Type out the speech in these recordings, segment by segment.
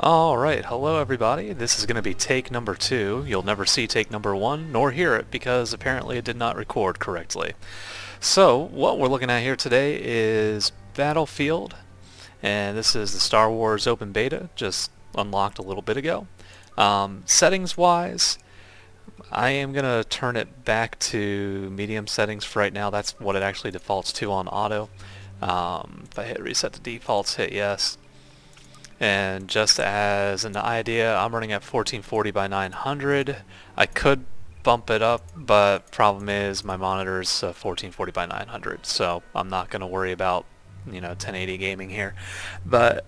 Alright, hello everybody. This is going to be take number 2. You'll never see take number 1, nor hear it, because apparently it did not record correctly. So, what we're looking at here today is Battlefield, and this is the Star Wars open beta, just unlocked a little bit ago. Settings-wise, I am going to turn it back to medium settings for right now. That's what it actually defaults to on auto. If I hit reset to defaults, hit yes. And just as an idea, I'm running at 1440 by 900. I could bump it up, but problem is my monitor's 1440 by 900, so I'm not going to worry about 1080 gaming here. But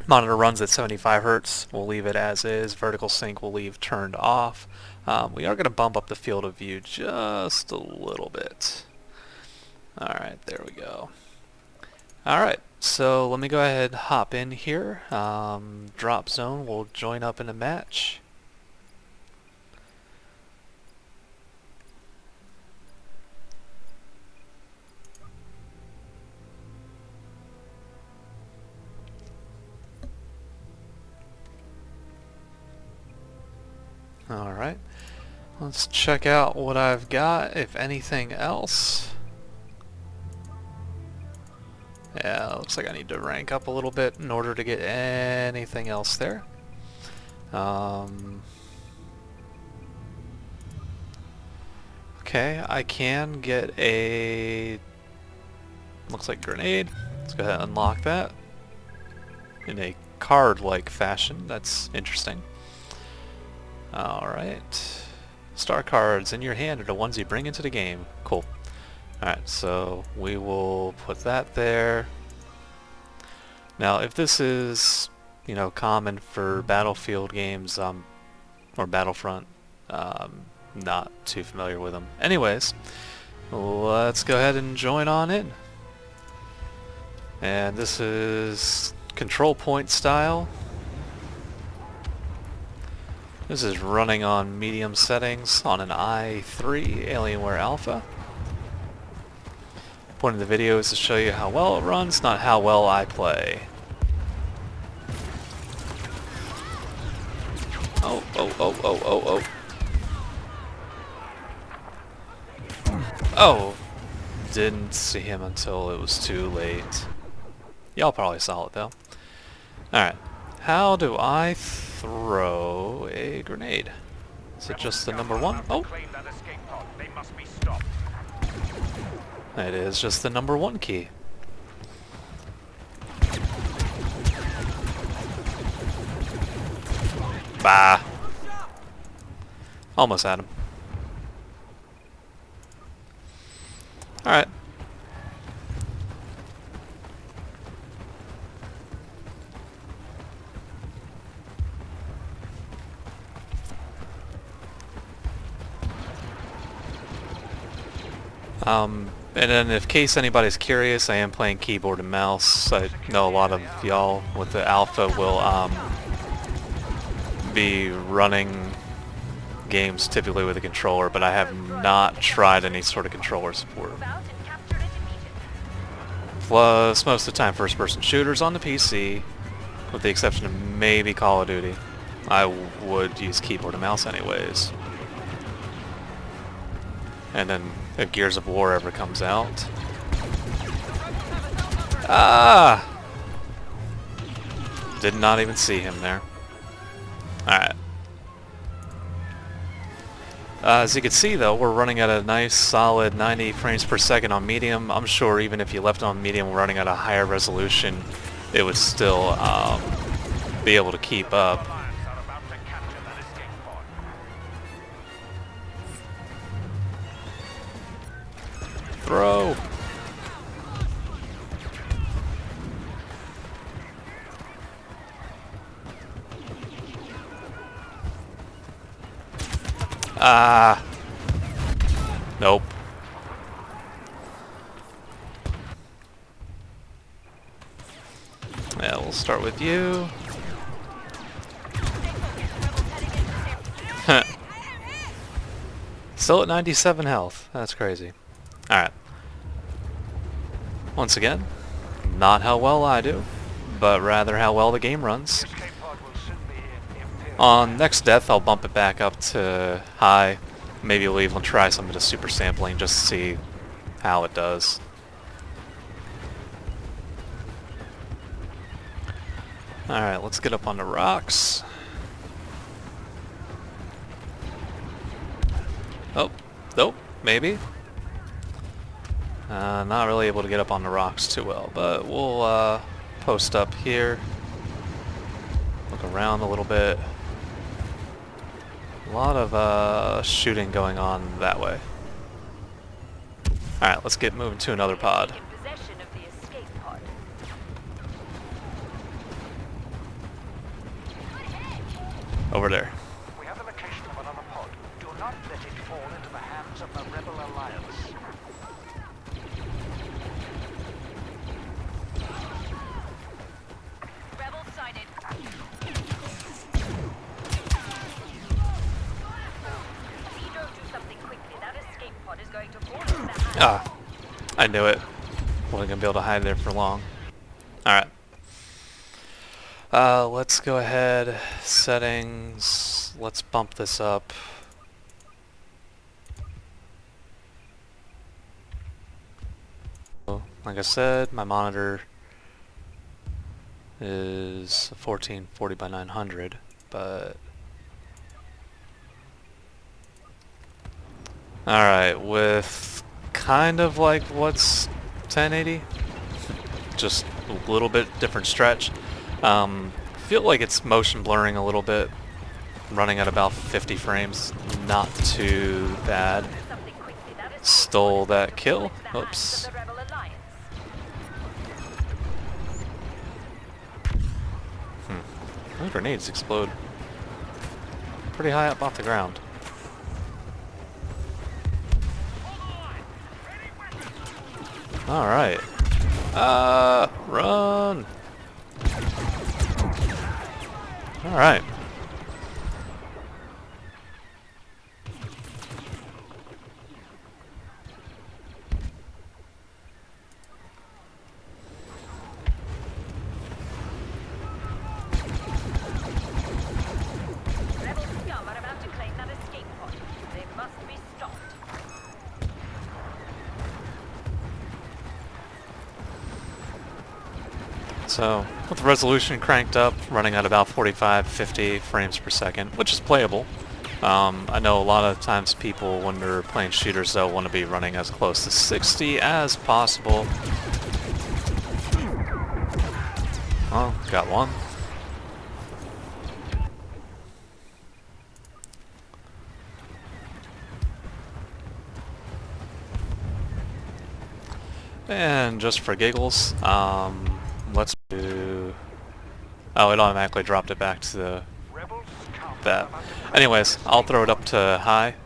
monitor runs at 75 Hertz. We'll leave it as is. Vertical sync we'll leave turned off. We are going to bump up the field of view just a little bit. Alright, there we go. Alright, so let me go ahead and hop in here. Drop zone will join up in a match. Alright, let's check out what I've got, if anything else. Yeah, looks like I need to rank up a little bit in order to get anything else there. Okay, I can get a... looks like grenade. Let's go ahead and unlock that. In a card-like fashion. That's interesting. Alright. Star cards in your hand are the ones you bring into the game. Cool. Alright, so we will put that there. Now, if this is, common for Battlefield games, or Battlefront, not too familiar with them. Anyways, let's go ahead and join on in. And this is control point style. This is running on medium settings on an i3 Alienware Alpha. Point of the video is to show you how well it runs, not how well I play. Oh. Oh! Didn't see him until it was too late. Y'all probably saw it though. Alright. How do I throw a grenade? Is it just the number one? Oh! It is just the number one key. Bah! Almost had him. Alright. And then in case anybody's curious, I am playing keyboard and mouse. I know a lot of y'all with the alpha will be running games typically with a controller, but I have not tried any sort of controller support. Plus, most of the time first-person shooters on the PC, with the exception of maybe Call of Duty. I would use keyboard and mouse anyways. And then if Gears of War ever comes out. Ah! Did not even see him there. Alright. As you can see though, we're running at a nice solid 90 frames per second on medium. I'm sure even if you left it on medium running at a higher resolution, it would still be able to keep up. Throw! Ah! Nope. Yeah, we'll start with you. Still at 97 health. That's crazy. Alright. Once again, not how well I do, but rather how well the game runs. On next death, I'll bump it back up to high. Maybe we'll even try some of the super sampling just to see how it does. Alright, let's get up on the rocks. Oh, nope, maybe. Not really able to get up on the rocks too well, but we'll post up here. Look around a little bit. A lot of shooting going on that way. Alright, let's get moving to another pod. Over there. We have the location of another pod. Do not let it fall into the hands of the Rebel Alliance. Rebel sighted. Zito, do something quickly. That escape pod is going to fall into the hands. Ah, I knew it. Wasn't gonna be able to hide there for long. Alright. Let's go ahead, settings, let's bump this up. Like I said, my monitor is 1440 by 900, but... Alright, with kind of like what's 1080? Just a little bit different stretch. Feel like it's motion blurring a little bit, running at about 50 frames, not too bad. Stole that kill. Oops. Those grenades explode pretty high up off the ground. Alright. Run! Alright. Rebel scum are about to claim that escape pod. They must be stopped. So, with the resolution cranked up, running at about 45-50 frames per second, which is playable. I know a lot of times people, when they're playing shooters, they'll want to be running as close to 60 as possible. Oh, got one. And just for giggles, let's do... Oh, it automatically dropped it back to that. Anyways, I'll throw it up to high.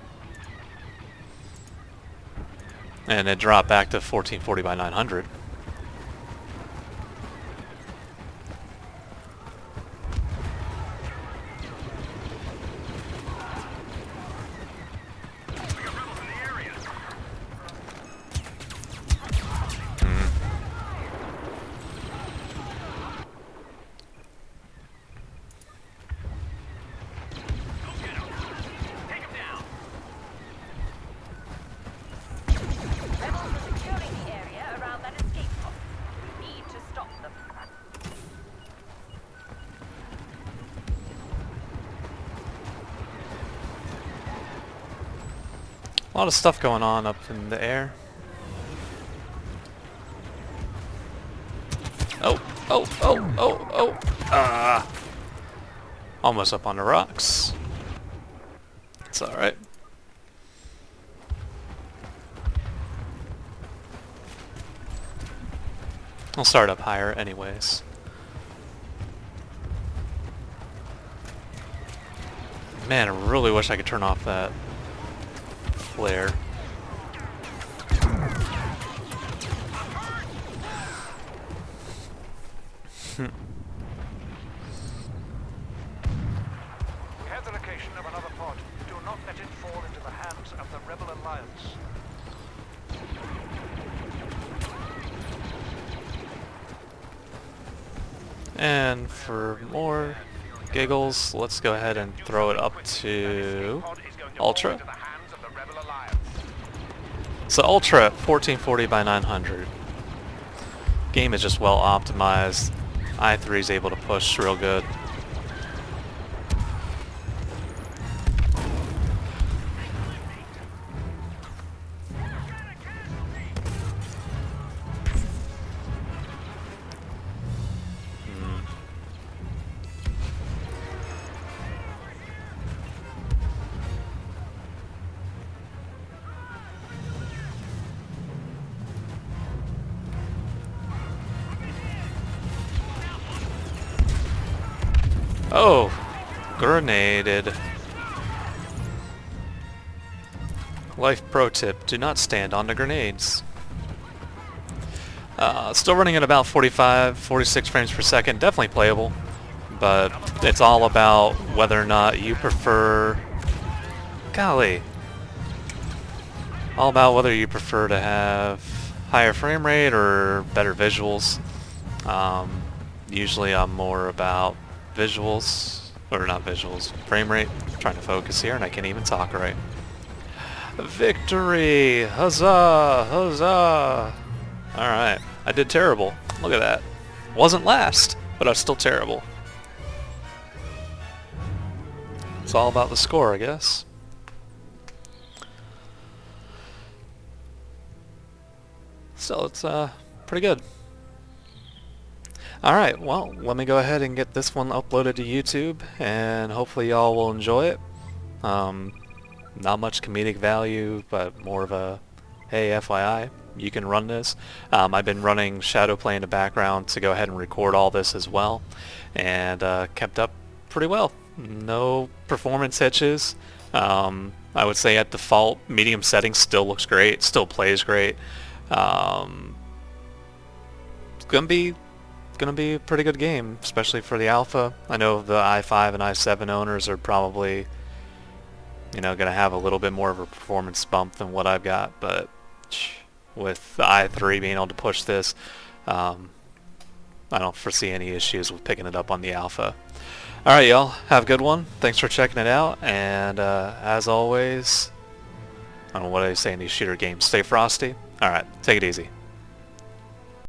And it dropped back to 1440 by 900. A lot of stuff going on up in the air. Oh, oh, oh, oh, oh. Ah. Almost up on the rocks. It's alright. I'll start up higher anyways. Man, I really wish I could turn off that flare. We have the location of another pod. Do not let it fall into the hands of the Rebel Alliance. And for more giggles. Let's go ahead and throw it up to Ultra. So Ultra 1440 by 900. Game is just well optimized. i3 is able to push real good. Oh, grenaded. Life pro tip, do not stand on the grenades. Still running at about 45, 46 frames per second, definitely playable, but it's all about whether or not you prefer, golly, all about whether you prefer to have higher frame rate or better visuals. Usually I'm more about visuals, or not visuals, frame rate. I'm trying to focus here and I can't even talk right. Victory! Huzzah! Huzzah! Alright, I did terrible. Look at that. Wasn't last, but I was still terrible. It's all about the score, I guess. So it's pretty good. Alright, well, let me go ahead and get this one uploaded to YouTube, and hopefully y'all will enjoy it. Not much comedic value, but more of a, hey, FYI, you can run this. I've been running Shadowplay in the background to go ahead and record all this as well, and kept up pretty well. No performance hitches. I would say at default, medium settings still looks great, still plays great. It's gonna be a pretty good game, especially for the alpha. I know the i5 and i7 owners are probably, you know, gonna have a little bit more of a performance bump than what I've got, but with the i3 being able to push this, I don't foresee any issues with picking it up on the alpha. Alright y'all, have a good one. Thanks for checking it out, and as always, I don't know what I say in these shooter games, stay frosty. Alright, take it easy.